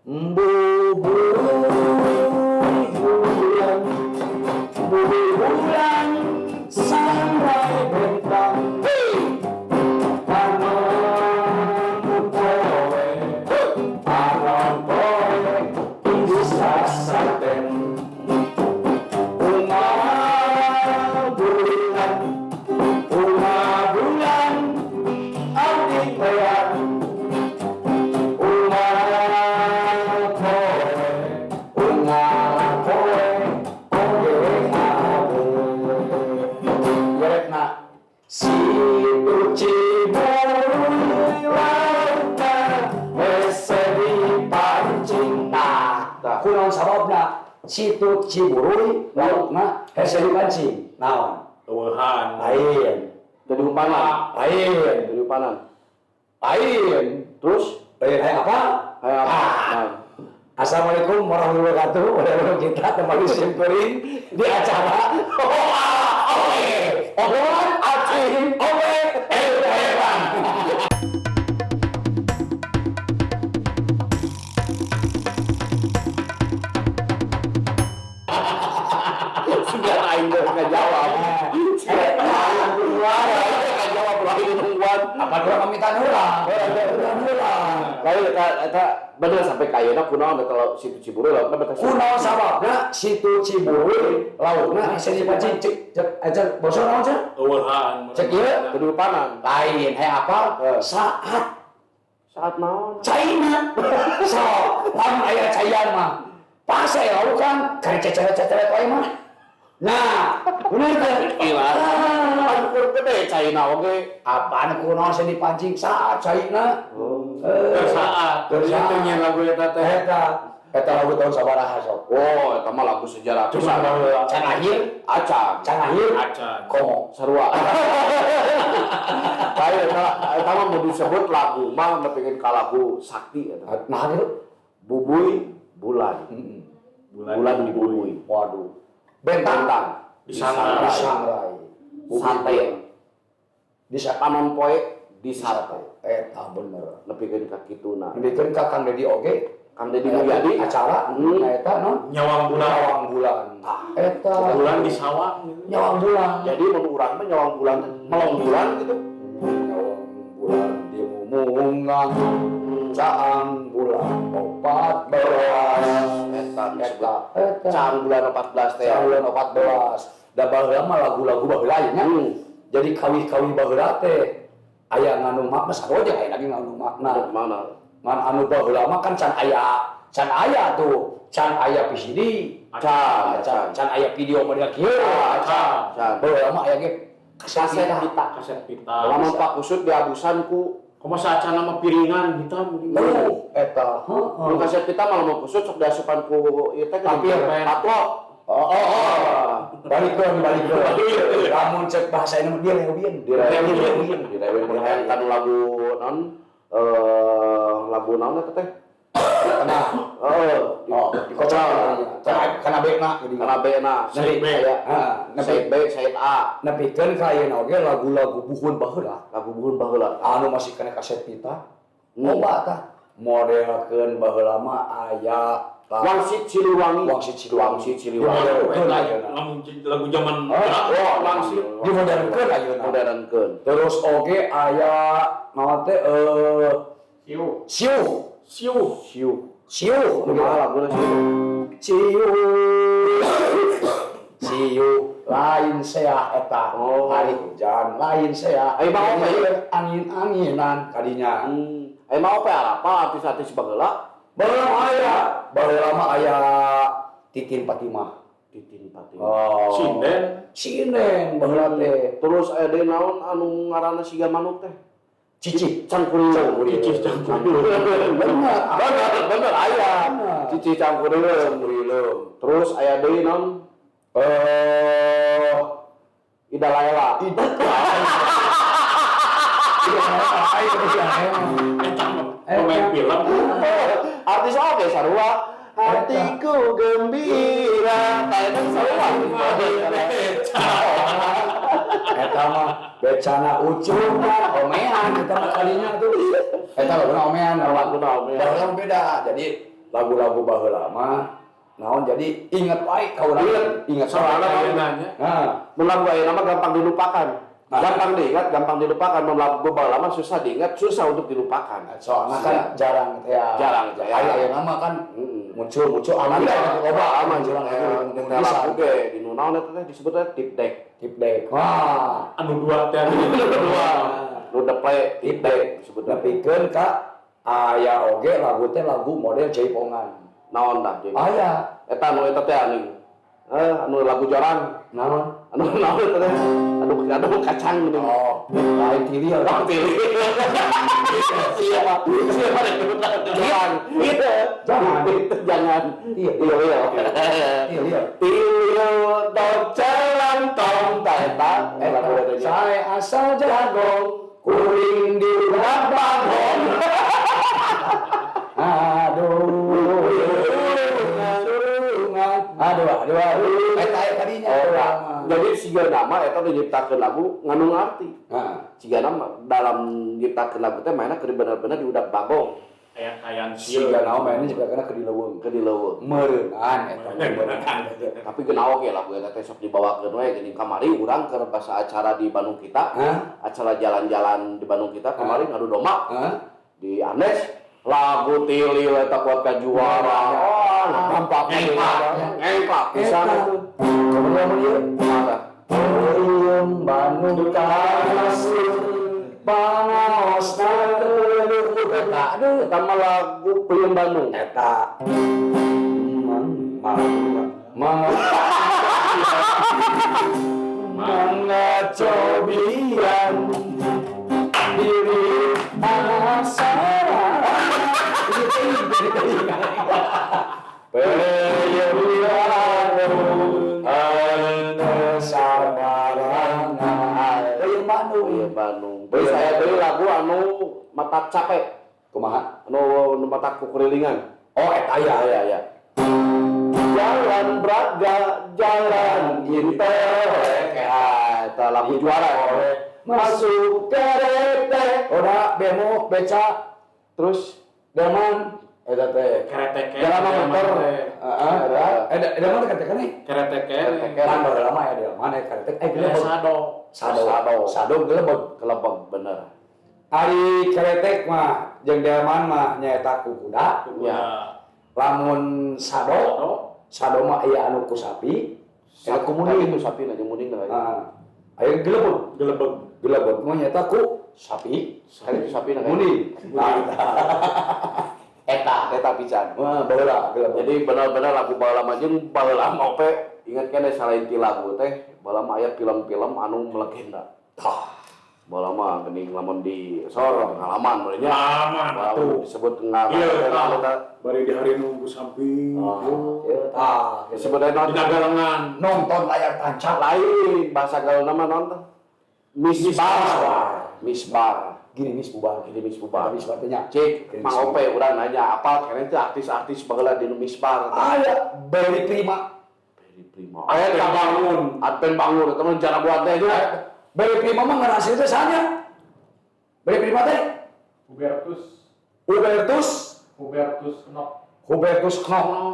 bulan sampai bentang anon poe bisa saben bulan abdi bayar Situ Ciburuy lauta meseri pancing. Kunaon sababna Situ Ciburuy lautna hese dipancing? Naon? Eueuhan. Lain. Jadi umpanan. Lain. Jadi umpanan. Lain. Terus hayang apa? Hayang apa? Assalamualaikum warahmatullahi wabarakatuh. Waduh kita kembali simkuring di acara obrolan acing owe hewan. Sudah aing enggak jawab. Apa dua minta urang? Lain eta bener sampai kayeuna kunaon kalau Situ Ciburuy lautna batas. Kunaon sababna Situ Ciburuy lautna hese dipancing cek aja basa naon cek? Eueuhan. Cek ieu Kudu panan. lain apa? Saat Naon? Caina. So, lamun aya caian mah. Pase laut kan kare ceceret-ceceret wae mah. Nah, bener teh. Gila. Angkur gede China oge. Apaan kunaon sing dipancing saat caina? Saat. Saat. Itu nya lagu eta teh. Eta lagu tahun sabaraha sok. Oh, eta mah lagu sejarah. Cuma Can ahir, Acang. can ahir, acan. komo. Sarua. Kayak eta mah mau disebut lagu mah nepikeun ka lagu sakti eta. Nah, itu Bubuy bulan. Bulan di bubuy. waduh. Bentang Disangrai. disangrai. Sate. Panon poe di sate. Eta bener. Nepikeun ka kituna. Dibikeun ka Kang Dedi oge. Kang Dedi Mulyadi acara eta non Nyawang bulan. nyawang bulan. Eta Bulan di sawang. nyawang bulan. Jadi mun urang mah nyawang bulan, melong bulan gitu. Nyawang bulan di mumungang caang bulan 14. Eta Caang bulan 14 teh. caang bulan 14. Da baheula mah lagu-lagu baheula nya. Jadi kawi-kawi baheula teh aya nganu makna saroja aya lagi nganu makna. Mana? Ngan anu baheula mah kan can aya tuh, can aya VCD, can aya video model kieu, can. Baheula mah aya ge kaset pita. Kaset pita. Lama Pak Kusut diabusan ku Komo saacana mah piringan hitam. Eta, mun kaset pita mah lama Kusut sok diasupan ku ieu teh Tampil. patlo. Balikeun. Lamun cek bahasa ini dia leuwieun. Direwen kan lagu non lagu naon eta teh? Nah, dikocok. Kana bekna jadi. Kana B-na. Said B. Said B, Said A. Nepikeun ka ayeuna oge lagu-lagu buhun baheula. Lagu buhun baheula. Anu masih kena kaset pita. Loba tah. Modelkeun baheula mah aya Wangsit Ciliwangi. Wangsit Ciliwangi. Lagu zaman Wangsit. Dimodernkeun ayeuna. Modernkeun. Terus oge aya naon teh siu. Kumaha laguna Siu lain seah eta. Hari hujan lain seah. Ai mau angin-anginan kadinya. Ai mau apa apa artis-artis baheula? Baheula mah aya Titin Fatimah. Sinden baheula teh. Terus aya deui naon anu ngaranna siga manuk teh? Cici Cangkurileuh. Bener aya. Cici cangkurileuh. Terus aya deui naon? Ida Laila. pemain film. Artis oke sarua. Hatiku gembira. Eta sarua. Eta mah becana ucuna omean kita mah kalinya tuh. Eta laguna omean, laguna beda. Jadi lagu-lagu baheula mah naon jadi inget wae ka urang. Inget Soalnya soalna. nanya. Nah, Mun lagu ayeuna mah gampang dilupakan. Gampang diingat, gampang dilupakan. Mun lagu baheula mah susah diingat, susah untuk dilupakan. soalna kan jarang ya. Jarang, ya. Aya nama kan muncul aman Iya, kan loba aman jarang jeung bisa lagu ge di nu naon eta teh disebutna tip deck. tip deck. Wah, Anu dua teh. Nu depe tip deck disebutna. dapikeun ka aya oge lagu teh lagu model jaipongan. Naon tah jeung. Aya Eta nu eta teh anu lagu jorang. naon? Anu naon eta teh? Aduh kacang gitu. Oh, lain tilieu. Orang pilih. Siapa? Siapa yang nyebut lagu jorang? Gitu. Jangan. Iya. Iya. Tilio dog jalan tong teta. Lagu eta nya. Saya asal jago, kuring di Bandung. Aduh. Eta tadinya. Jadi siga nama eta diciptakeun lagu ngandung arti. Nah, Siga nama dalam diciptakeun lagu teh mainna keur bener-bener diudak bagong. Kayak siga naon mainnya juga kena ke dileuweung. Keur dileuweung. Meureunaan eta meureunaan. Tapi genaoge ge lagu eta teh sok dibawakeun we geuning kamari urang keur basa acara di Bandung kita. Acara jalan-jalan di Bandung kita kemarin ngadu domba. Di Andes lagu Tilio eta kuat ka juara. Nampak Ngengklak pisan itu. Kemudian ieu Mata. Oyong Bandung kasur pangaosna teueuh eta aduh Eta mah lagu Peuyeum Bandung. eta mengacobian diri asara Peuyeum Bandung anu sabarana Peuyeum Bandung Peuyeum Bandung. Beus aya deui lagu anu matak capek. kumaha Anu matak kukurilingan. oh eta aya Ya. Jalan Braga, jalan Intelek. Eta lagu juara. masuk kereta ora bemo beca Terus daman eta teh Kereteke. jalan motor eta daman teh kan nih Kereteke. kan baru lama ya dia mana kereta gelebeg Sado. sado gelebeg kelebeg bener. ari keretek mah jeung daman mah nyaeta ku kuda Ya. lamun sado mah aya anu ku sapi eta ku Muning muning itu sapi jeung muning lah. aya gelebeg Gelebeg. mah nyaeta ku sapi Kali itu sapi muning eta pisan. wah baheula gelebeg Jadi benar-benar lagu baheula mah jeung baheula mah ope ingat kene selain ti lagu teh baheula mah aya film-film anu melegenda. Baheula mah geuning lamun di sorong ngalaman meureun nya. Aman Baru disebut ngalaman. Iya, bari di hari nunggu samping. Disebut Di nonton dagangan. nonton layar tancap lain bahasa gaulna mah nonton. Misbar. gini mis bubar Jadi misbar. mis artinya Cik, Mang Ope urang nanya apa kene teh artis-artis baheula di misbar. aya beri prima Beri Prima. Aya teh bangun. Adpen bangun eta mah cara buat teh nya. beri prima mah ngarasil teh sanya beri prima teh Hubertus Knop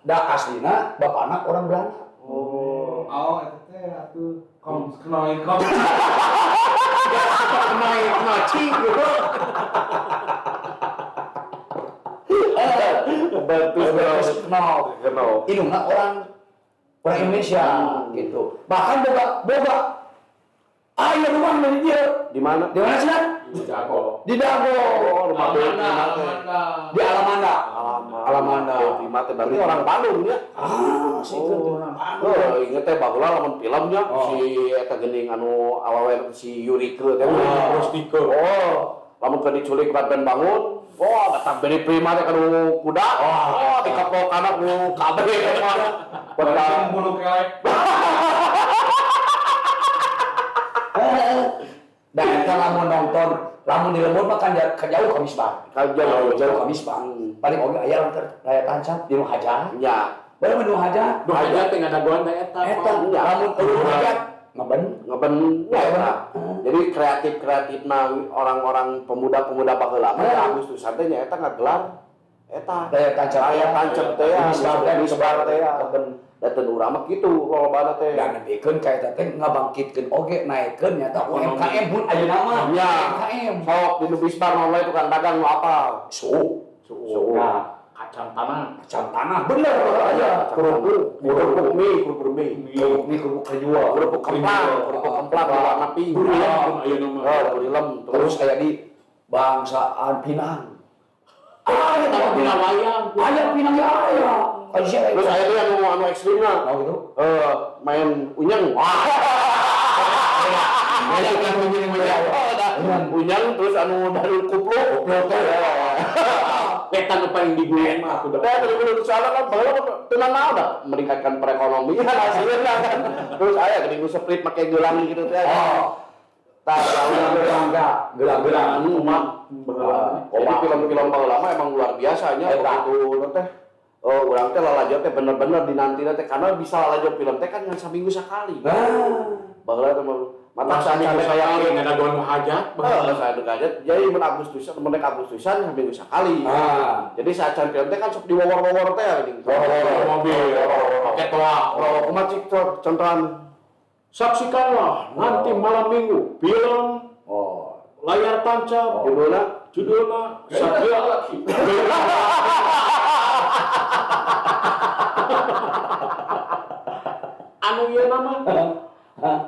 da aslina bapana orang Belanda itu teh atuh knoy Hubertus Knop Kenal. indungna orang Indonesia gitu bahkan boga aya rumah dari dia Di mana? di mana sih di Dago Rumah Beri Prima teh. di Alamanda Alamanda. Prima teh berarti orang Bandung ya. situ Oh, inget teh baheula lamun filmnya si eta geuning anu awewe si Yurike teh. Prostike. Lamun keur diculik Adpen bangun, datang Beri Prima teh kanu kuda. Dikepok anak nu kabeh mah. Padahal bulu kelek dan eta lamun nonton lamun di lembur mah kan jauh ka misbah jauh ka misbah paling oge aya layar tancap di nu hajat nya bae nu hajat Duh aja teh ngadaguan teh eta. lamun eueuh hajat ngeben ngeben eta. Jadi kreatif-kreatifna orang-orang pemuda-pemuda baheula mah Agustus teh nya eta ngagelar eta daya tancap teh ya disebar teh datang urang mah kitu lolobana teh dan bikin kayak teh ngabangkitkeun oge naikkeun nyata UMKM pun ayeuna mah ya UMKM sok di bisbar mah tukang dagang nu apa Nah, kacang tanah. bener aya kerupuk mie kerupuk kejual kerupuk kemplang warna pink Ayeuna mah. Gurilem terus aya di bangsaan Pinang Tapi dina wayang. aya Pinang ya aya terus aya teh anu ekstrimna gitu main unyeng unyeng terus anu dari kupluk Eta nu paling digulung mah aku Teh dari dulu soalnya kan baheula teu naon da meningkatkan perekonomian hasilna kan. Terus aya geuning nu split make gelang gitu teh. Tah gelang-gelang umat. Jadi film-film baheula mah emang luar biasanya begitu teh. Oh, urang teh lalajo teh bener-bener dinantina teh karena bisa lalajo film teh kan ngan saminggu sakali. Baheula teh mata saja kayak ada gua hajat. saya hajat. Jadi mun Agustusan saminggu sakali. Jadi saat film teh kan sok diwowor-wowor teh geuning. Mobil, pakai toa. Kumaha cik contohan Saksikanlah nanti malam minggu film layar tancap judulnya Satria Laki. Anu ieu nama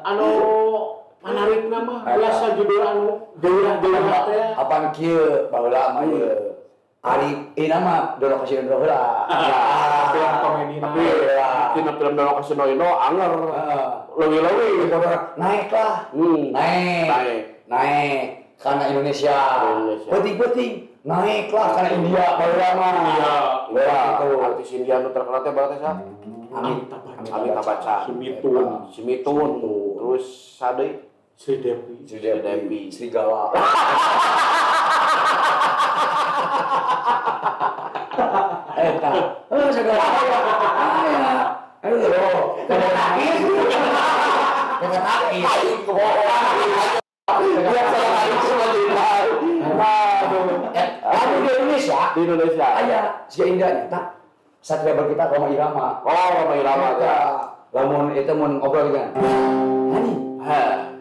anu menarik nama biasa judul anu deurah-deurah teh apaan kieu baheula mah ieu Ari nama Dono Kasino heula. Film komedi Tapi tina film Dono Kasino anger. Leuwih-leuwih naik lah. Naik karena Indonesia. Penting naik lah karena India baheula mah. Iya. Artis India nu terkenal teh bae teh sa. Amitabh Bachchan. Si Mitun. Terus sade Sri Devi. Serigala. Eta. Segala aya. Aduh. Kada nangis. Kada nangis. Biasa nangis cuma cinta. Aduh. Di Indonesia. Aya si Indahnya tak. Satria Berkita Roma Irama. Roma Irama ya. Lamun itu mun ngobrol kan. Hani.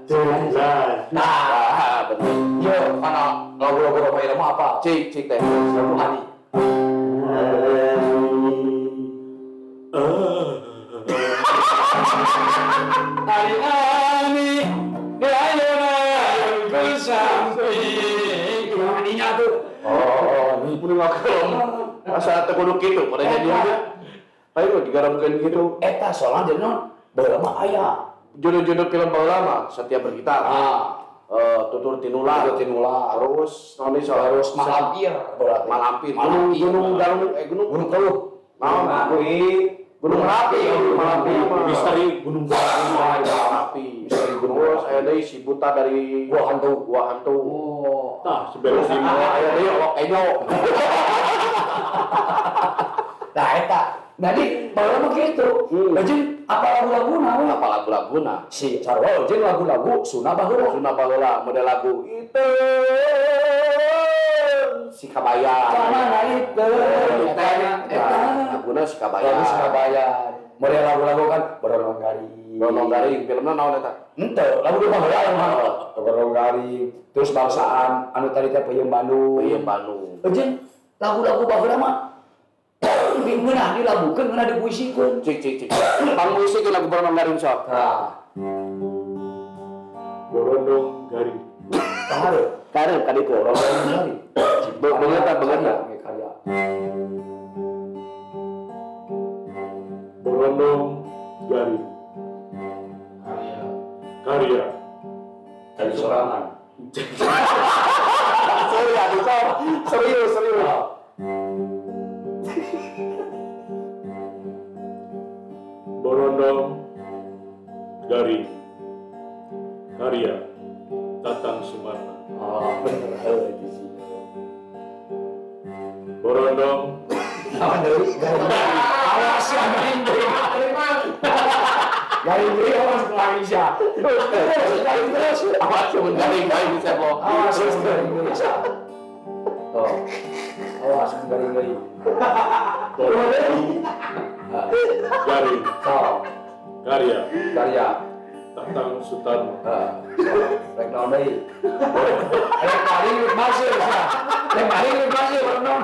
Jelas. Nah, betul. Yo, kana lagu-lagu Roma Irama apa? Cik teh. Hani. Ani diayuna kusampi. Aninya tuh. Ini pun ngakelom. Asa teu kudu kitu pada jadi aja. Ayo digaramkeun gitu. Eta soalnya jadi non baheula mah aya. Judul-judul film baheula mah Satria Berkita. Tutur Tinular. Terus naon ieu Terus Malampir. Malampir. Gunung Keluh. Gunung Merapi. Misteri Gunung Merapi. Terus aya deui si buta dari Gua Hantu. Tah seberes lima. Aya deui Enyo. Nah eta. Jadi baheula mah kitu. Lajeng apa lagu-laguna we? Apa lagu-laguna? Si sarua jeung lagu-lagu Sunda baheula. Model lagu itu si Kabaya. Kamana itu? Laguna si Kabaya. Lagu Surabaya. Model lagu-lagu kan Berondong Garing. Filmnya naon eta? Henteu, lagu di baheula mah. Berondong Garing. Terus bangsaan anu tadi teh Peuyeum Bandung. Jeung lagu-lagu baheula mah ngeunah dilagukeun, ngeunah dipuisikeun. Cik. Pangmuisikeun lagu Berondong Garing sok. Borondong Garing. Karep ka ditu. Berondong Garing. Beungeut karya. Borondong Garing. Karya. Dari sorangan. Serius. Borondong Garing. Karya Tatang Sumarna. Bener di sini. Borondong Apa deui? Awas ya deui. Garing deui awas Indonesia. Garing terus. Awas mun garing bisa po. Awas Indonesia. Oh. Awas garing-garing. Garing. So, Karya. karya. Tatang Sutarno. Rek naon deui? Rek kali masih bisa. Rek kali masih naon.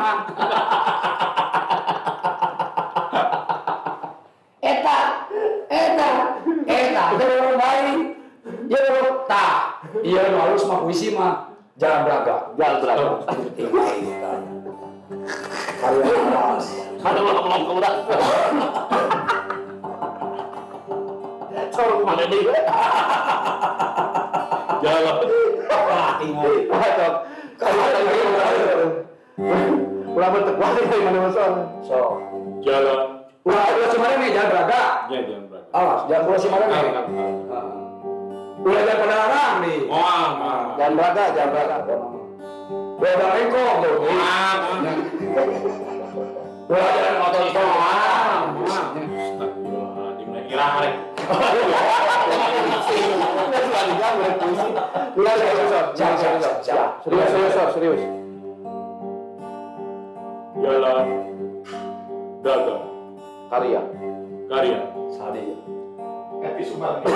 Eta, terus baik. Ya ta. Iya harus mah puisi mah jalan beraga. Jalan beraga. Karya atas. Ada malam kemudian. Sorong mana nih? Jalan. Ulah bertekuan dari mana masuk? So, Jalan. ulah sebenarnya nih jalan beraga. Ya jangan beraga. Awas, jangan pulau Simarang nih. Udah jalan Padalarang nih. Moang. Jangan beraga, jangan beraga. Udah jalan Lengkong tuh. Udah jalan motor Moang. Astagfirullahaladzim. Kira hari. Serius. Jalan. Dagang. Karya. Karya. Sadi. Happy Sumarni.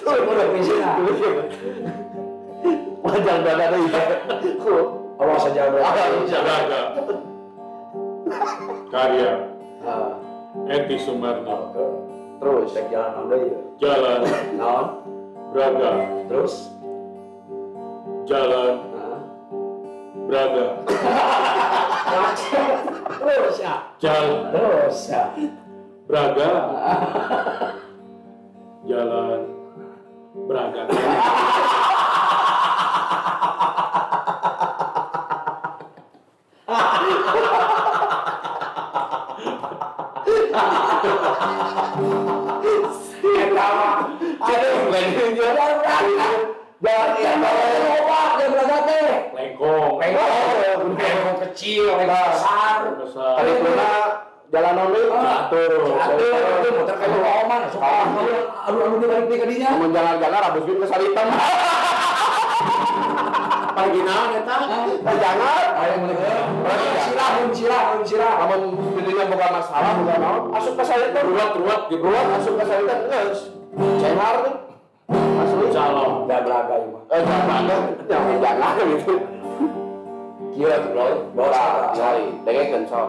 Tuh udah pensiun. Wajar dada deh. Awas aja berapa. Dagang. Karya. Eti Sumarno. Terus cek jalan anda ya. Jalan. Naon? Braga. Terus? Jalan. Braga. Terus ya. Jalan. Terus ya. Braga. Jalan. Braga. Pertama, ada bukan jalan beraga. Jalan yang obat yang beraga teh. Lengkong. Lengkong kecil, lengkong besar. Besar. Tadi pula jalan nonton Catur. Itu motor kayu oman, suka aduh dia balik ke dinya. Mau jalan-jalan habis ke salitan. Pagi naon eta? Jangan. Ayo mulai sirah. Namun dirinya bukan masalah, bukan naon. Masuk ke salitan. Ruat gitu. Ruat masuk ke salitan geus. Cengar nih. Asli. Calon. Udah beraga ieu mah. Jangan gitu. Gila tuh loh, bawa Cari, dengekeun sok.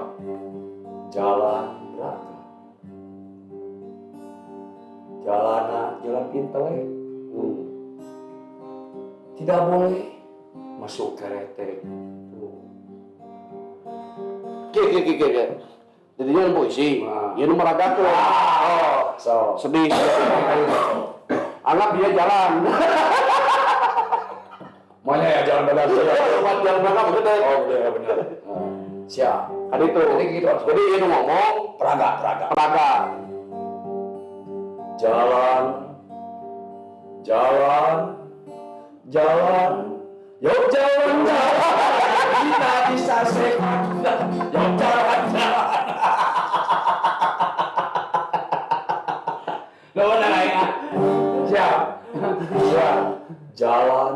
jalan beraga. Jalan pintelek. Tidak boleh masuk keretek. Oke. Jadi jangan puisi. Ieu nu meragakeun. So, Sedih. Anak dia jalan. maunya ya jalan benar. Buat yang belakang gede. Oh, benar. Siap. Kan itu. Jadi gitu harus. Jadi ini ngomong Peraga. peraga. Jalan. Yuk jalan. Kita bisa sehat. Yuk jalan. Lo mana ya? Siap. Jalan.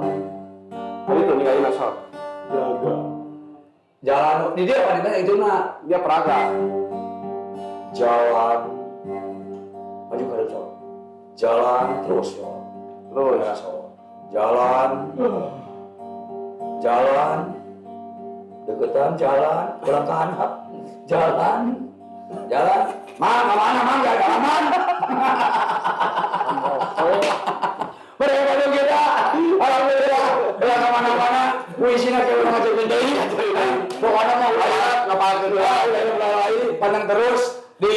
Jadi itu ninggalin asal. Jaga. Di dia apa nih itu nak? Dia peraga. Jalan. Maju ke depan. Jalan terus ya. Terus. Jalan. Deketan jalan. Kurang ke handap. Jalan. Mang, kemana mang? Jalan mang. Mereka kita. Alhamdulillah. Udah kemana-mana. Puisinya kayak udah ngajak bendai. Pokoknya mau ngapal kedua. Pandang terus di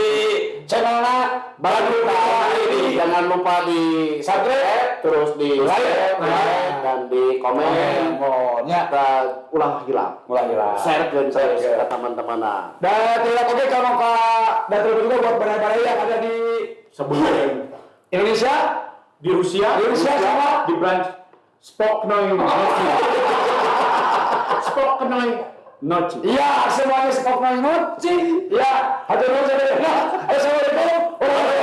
channelnya Balanduta ini. Jangan lupa di subscribe, terus di like, dan di komen. Pokoknya Ulah hilang. Share ke teman-teman. dan tidak oke kalau dan terus juga buat barang-barang yang ada di Sebelum Indonesia, di Rusia sama di branch Spoknoi Noci. Spoknoi Noci. iya semuanya sepak mochi ya hatur nuhun. Assalamualaikum warahmatullahi